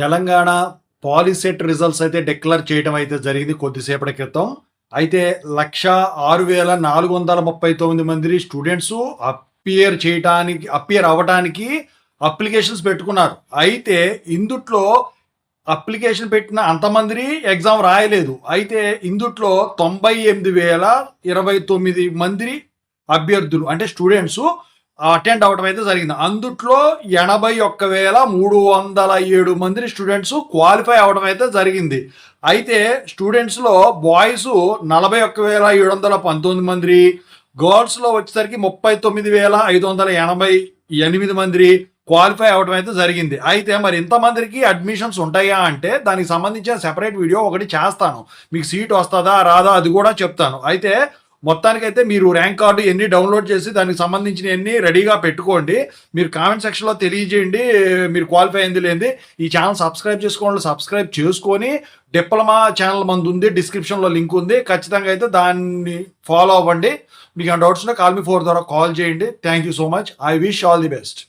Telangana POLYCET results అయితే declare చేయడం అయితే జరిగింది కొద్దిసేపటి క్రితం. అయితే 1,06,439 మంది స్టూడెంట్స్ అపియర్ అవ్వటానికి అప్లికేషన్స్ పెట్టుకున్నారు. అయితే ఇందుట్లో అప్లికేషన్ పెట్టిన అంతమంది ఎగ్జామ్ రాయలేదు. అయితే ఇందుట్లో 98,029 మంది అభ్యర్థులు అంటే స్టూడెంట్స్ అటెండ్ అవ్వడం అయితే జరిగింది. అందుట్లో 81,307 మంది స్టూడెంట్స్ క్వాలిఫై అవ్వడం అయితే జరిగింది. అయితే స్టూడెంట్స్లో బాయ్స్ 41,719 మంది, గర్ల్స్లో వచ్చేసరికి 39,588 మంది క్వాలిఫై అవ్వడం అయితే జరిగింది. అయితే మరి ఇంతమందికి అడ్మిషన్స్ ఉంటాయా అంటే దానికి సంబంధించిన సెపరేట్ వీడియో ఒకటి చేస్తాను. మీకు సీట్ వస్తుందా రాదా అది కూడా చెప్తాను. అయితే మొత్తానికైతే మీరు ర్యాంక్ కార్డు ఎన్ని డౌన్లోడ్ చేసి దానికి సంబంధించిన ఎన్ని రెడీగా పెట్టుకోండి. మీరు కామెంట్ సెక్షన్లో తెలియజేయండి మీరు క్వాలిఫై అయింది లేనిది. ఈ ఛానల్ సబ్స్క్రైబ్ చేసుకోండి. సబ్స్క్రైబ్ చేసుకొని డిప్లొమా ఛానల్ మంది ఉంది, డిస్క్రిప్షన్లో లింక్ ఉంది, ఖచ్చితంగా అయితే దాన్ని ఫాలో అవ్వండి. మీకు ఆ డౌట్స్ ఉంటే కాల్ మీ 4 ద్వారా కాల్ చేయండి. Thank you so much. I wish all the best.